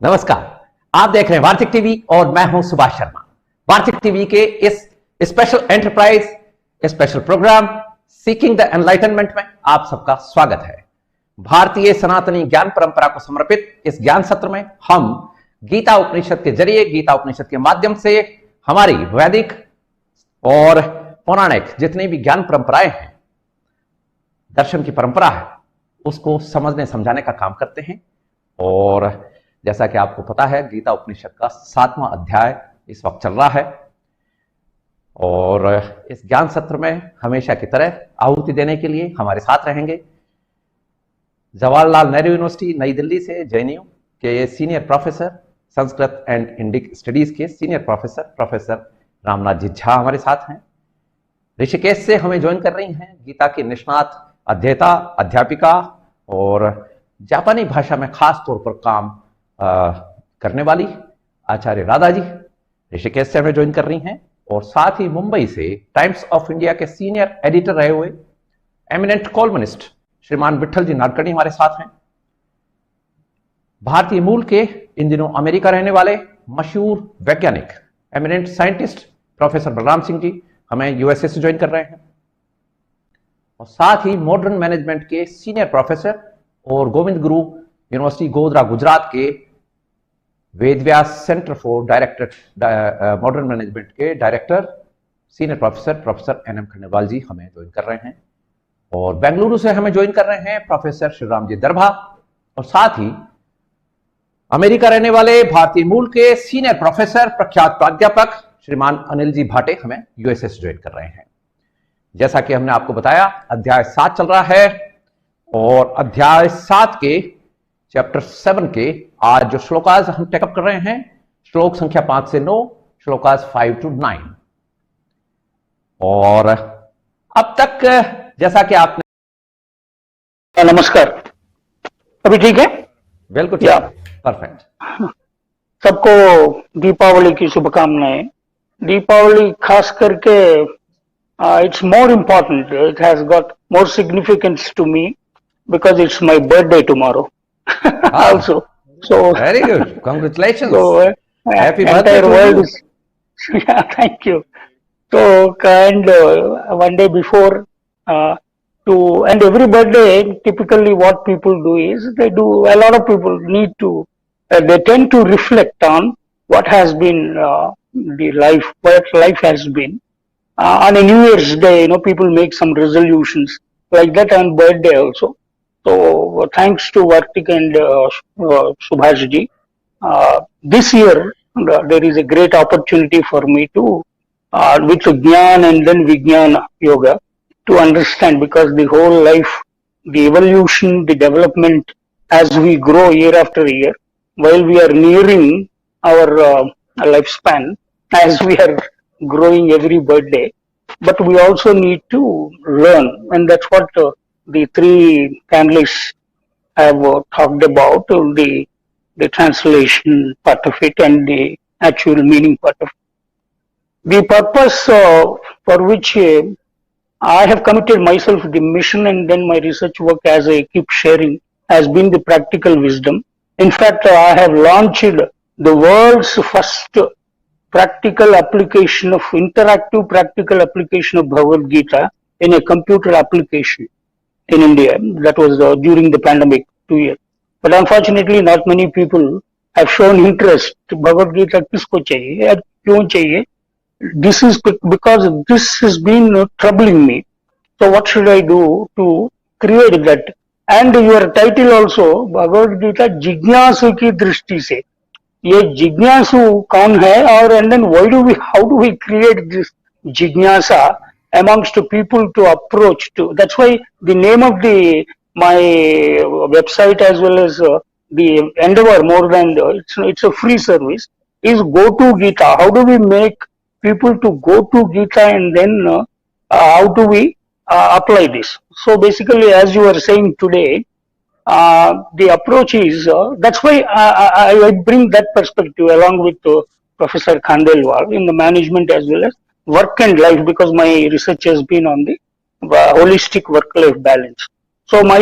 नमस्कार, आप देख रहे हैं वार्तिक टीवी और मैं हूं सुभाष शर्मा। वार्तिक टीवी के इस special enterprise special programme seeking the enlightenment में आप सबका स्वागत है। भारतीय सनातनी ज्ञान परंपरा को समर्पित इस ज्ञान सत्र में हम गीता उपनिषद के जरिए, गीता उपनिषद के माध्यम से हमारी वैदिक और पौराणिक जितनी भी ज्ञान परंपराएं हैं, दर्शन की परंपरा है, उसको समझने समझाने का काम करते हैं। और जैसा कि आपको पता है, गीता उपनिषद का 7वां अध्याय इस वक्त चल रहा है और इस ज्ञान सत्र में हमेशा की तरह आहुति देने के लिए हमारे साथ रहेंगे जवाहरलाल नेहरू यूनिवर्सिटी नई दिल्ली से जेएनयू के senior professor, Sanskrit and Indic studies के सीनियर प्रोफेसर रामनाथ जी झा हमारे साथ हैं। ऋषिकेश से हमें ज्वाइन कर रही हैं गीता की निष्णात अध्येता, अध्यापिका और जापानी भाषा में खास तौर पर काम करने वाली आचार्य राधा जी ऋषिकेश से हमें ज्वाइन कर रही हैं। और साथ ही मुंबई से टाइम्स ऑफ इंडिया के सीनियर एडिटर रहे हुए एमिनेंट कॉलमनिस्ट श्रीमान विठल जी नाडकर्णी हमारे साथ हैं। भारतीय मूल के इन दिनों अमेरिका रहने वाले मशहूर वैज्ञानिक eminent scientist professor Balram Singh ji हमें यूएसए से ज्वाइन कर रहे हैं। और साथ ही मॉडर्न मैनेजमेंट के सीनियर प्रोफेसर और गोविंद गुरु यूनिवर्सिटी गोधरा गुजरात के Vedvyas centre for modern management के director senior professor NM Khandelwal ji हमें ज्वाइन कर रहे हैं। और बेंगलुरु से हमें ज्वाइन कर रहे हैं प्रोफेसर श्रीराम जी दरभा। और साथ ही अमेरिका रहने वाले भारतीय मूल के सीनियर प्रोफेसर प्रख्यात प्राध्यापक श्रीमान अनिल जी भाटे हमें यूएसए से ज्वाइन कर रहे हैं। जैसा कि हमने आपको बताया, अध्याय 7 चल रहा है और अध्याय 7 के चैप्टर 7 के आज जो श्लोकास हम टेकअप कर रहे हैं, श्लोक संख्या 5 से 9, श्लोकास 5 to 9। और अब तक जैसा कि आपने नमस्कार, अभी ठीक है? बिल्कुल ठीक, परफेक्ट। सबको दीपावली की शुभकामनाएं। दीपावली खास करके it's more important, it has got more significance to me because it's my birthday tomorrow also. So very good, congratulations. So happy birthday to world you. Is, yeah, thank you. So and one day before and every birthday, typically what people do is a lot of people need to they tend to reflect on what has been what life has been. On a New Year's Day, people make some resolutions like that on birthday also. So thanks to Vartic and Subhash ji, this year there is a great opportunity for me to with Jnana and then Vijnana Yoga to understand, because the whole life, the evolution, the development as we grow year after year, while we are nearing our lifespan, as we are growing every birthday, but we also need to learn, and that's what the three panelists have talked about, the translation part of it and the actual meaning part of it. The purpose for which I have committed myself to the mission and then my research work, as I keep sharing, has been the practical wisdom. In fact, I have launched the world's first interactive practical application of Bhagavad Gita in a computer application in India. That was during the pandemic 2 years. But unfortunately, not many people have shown interest. Bhagavad Gita kisko chahiye, kyun chahiye? This is because this has been troubling me. So what should I do to create that? And your title also, Bhagavad Gita Jignasu ki drishti se. ये जिज्ञासु कौन है, और and then how do we create this jignasa amongst people to approach to? That's why the name of my website as well as the endeavor, more than it's a free service, is Go to Gita. How do we make people to go to Gita, and then how do we apply this? So basically, as you were saying today, the approach is that's why I bring that perspective along with Professor Khandelwal in the management as well as work and life, because my research has been on the holistic work-life balance. So my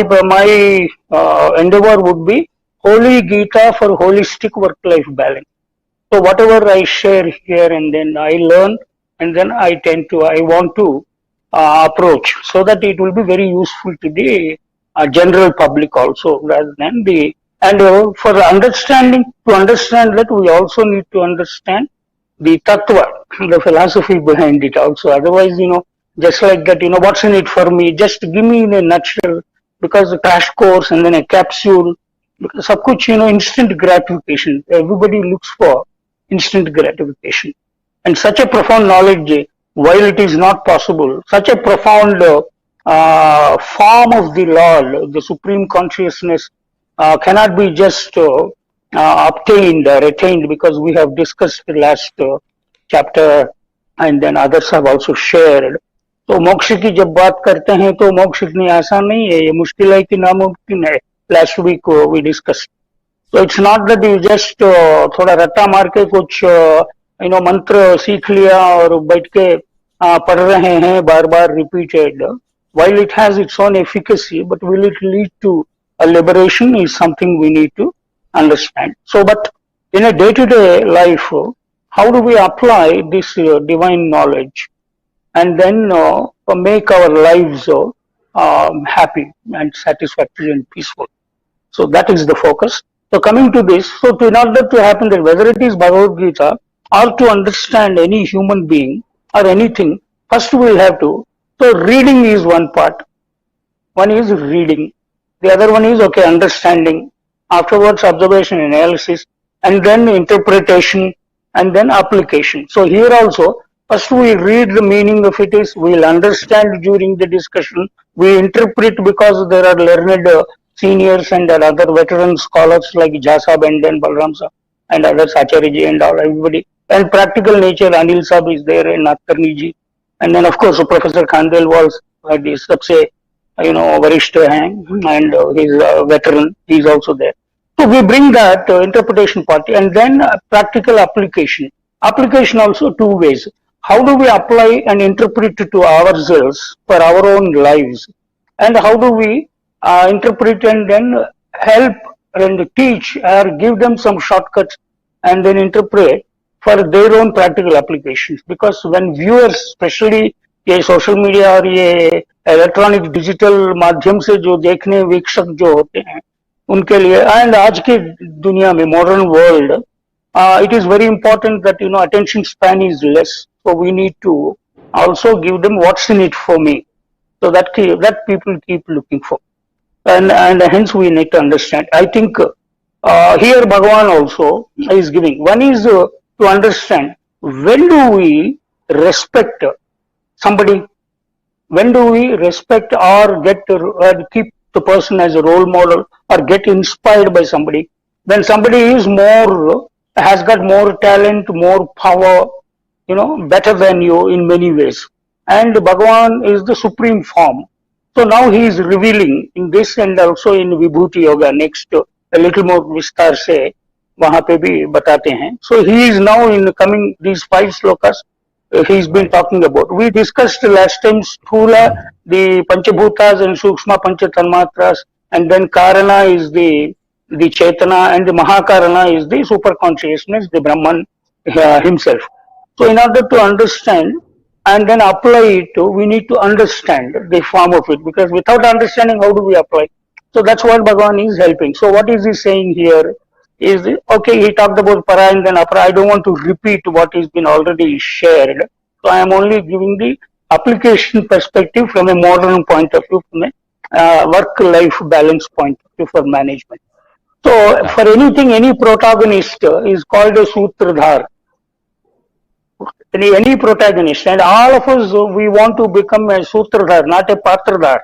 endeavor would be Holy Gita for holistic work-life balance. So whatever I share here and then I learn and then I want to approach so that it will be very useful to the general public also rather than and for to understand that we also need to understand the tattva, the philosophy behind it also. Otherwise, just like that, what's in it for me? Just give me in a nutshell because the crash course and then a capsule, because सब कुछ, instant gratification. Everybody looks for instant gratification. And such a profound knowledge, while it is not possible, such a profound form of the Lord, the supreme consciousness, cannot be just obtained or attained, because we have discussed the last chapter and then others have also shared. तो मोक्ष की जब बात करते हैं तो मोक्ष इतनी आसान नहीं है, ये मुश्किल है कि नामुमकिन है. Last week we discussed. So it's not that you just थोड़ा रट्टा मार के कुछ मंत्र सीख लिया और बैठ के पढ़ रहे हैं बार बार repeated. While it has its own efficacy, but will it lead to a liberation is something we need to understand. So, but in a day-to-day life, how do we apply this divine knowledge and then make our lives happy and satisfactory and peaceful? So that is the focus. So coming to this, so in order to happen that whether it is Bhagavad Gita or to understand any human being or anything, first we will have to, so reading is one part. One is reading. The other one is, understanding. Afterwards, observation, analysis, and then interpretation, and then application. So here also, first we read the meaning of it is, we will understand during the discussion, we interpret because there are learned seniors and other veteran scholars like Jasa and then Balram Sahab and others, Acharya and all, everybody. And practical nature, Anil Sahab is there and Attarni ji. And then of course, Professor Khandelwal is सबसे वरिष्ठ हैं and he's a veteran, he's also there. So we bring that interpretation part and then practical application. Application also two ways. How do we apply and interpret it to ourselves for our own lives? And how do we interpret and then help and teach or give them some shortcuts and then interpret for their own practical applications? Because when viewers, especially ये social media और ये electronic digital माध्यम से जो देखने वीक्षक जो होते हैं उनके लिए एंड आज की दुनिया में modern world it is very important that attention span is less, so we need to also give them what's in it for me, so that people keep looking for, and hence we need to understand. I think here Bhagavan also is giving. One is to understand when do we respect somebody, when do we respect or keep the person as a role model or get inspired by somebody. When somebody is has got more talent, more power, better than you in many ways. And Bhagavan is the supreme form. So now he is revealing in this and also in Vibhuti Yoga next, a little more Vistar se, wahan pe bhi batate hain. So he is now in coming these 5 slokas, he's been talking about. We discussed last time Sthula, the Panchabhutas and Sukshma Panchatanmatras, and then Karana is the Chetana, and the Mahakarana is the super consciousness, the Brahman himself. So in order to understand and then apply it, we need to understand the form of it, because without understanding, how do we apply? So that's what Bhagavan is helping. So what is he saying here? Is he talked about para and then apara. I don't want to repeat what has been already shared. So I am only giving the application perspective from a modern point of view, from a work-life balance point of view for management. So for anything, any protagonist is called a sutradhar. Any protagonist, and all of us, we want to become a sutradhar, not a patradhar,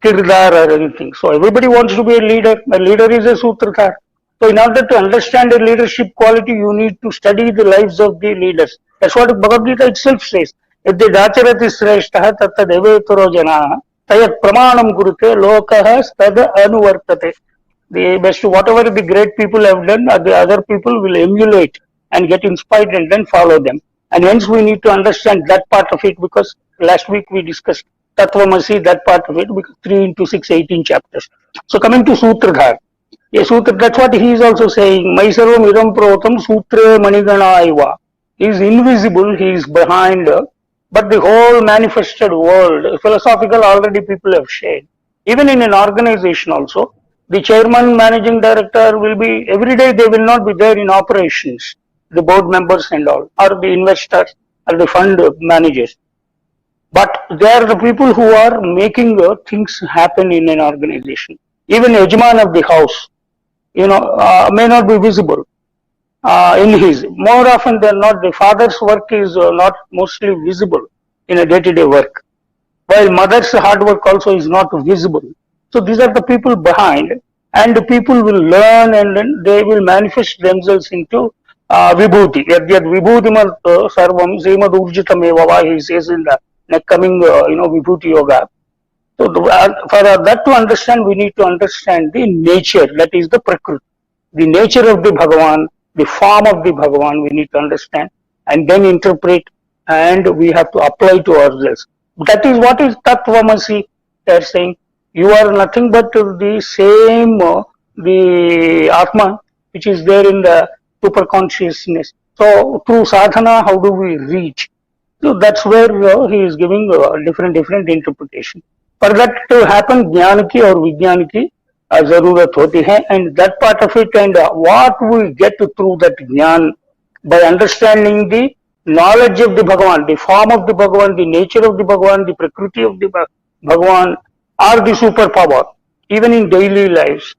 kirdar or anything. So everybody wants to be a leader. A leader is a sutradhar. So in order to understand the leadership quality, you need to study the lives of the leaders. That's what Bhagavad Gita itself says. If the dacharati sreshtaha tattad evetaro janaha tayat pramanam gurute lokah tad anuvartate. The best, whatever the great people have done, the other people will emulate and get inspired and then follow them. And hence we need to understand that part of it, because last week we discussed Tattvamasi, that part of it, because 3 into 6, 18 chapters. So coming to Sutradhar. Yeah, Sutra, that's what he is also saying. Maisarvam idam protam sutre manigana iva. He is invisible, he is behind, but the whole manifested world, philosophical already people have shared. Even in an organization also, the chairman, managing director will be, every day they will not be there in operations, the board members and all, or the investors, or the fund managers. But they are the people who are making things happen in an organization. Even Yajman of the house, may not be visible in his. More often than not, the father's work is not mostly visible in a day-to-day work, while mother's hard work also is not visible. So these are the people behind, and the people will learn, and then they will manifest themselves into vibhuti. Yadyad vibhutimat sarvam srimad urjitam evava, he says in the coming, vibhuti yoga. So for that to understand, we need to understand the nature, that is the prakriti. The nature of the Bhagavan, the form of the Bhagavan, we need to understand and then interpret, and we have to apply to ourselves. That is what is Tattvamasi. They are saying, you are nothing but the same, the Atma, which is there in the super consciousness. So through sadhana, how do we reach? So that's where he is giving different interpretation. For that to happen, ज्ञान की और विज्ञान की जरूरत होती है, and that part of it, and what we get through that jnana by understanding the knowledge of the Bhagavan, the form of the Bhagavan, the nature of the Bhagavan, the prakriti of the Bhagavan, are the superpower, even in daily lives.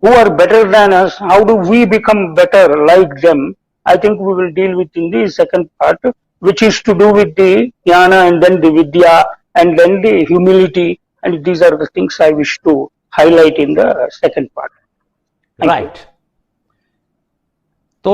Who are better than us? How do we become better like them? I think we will deal with in the second part, which is to do with the jnana and then the vidya and then the humility. And these are the things I wish to highlight in the second part. Thank right. तो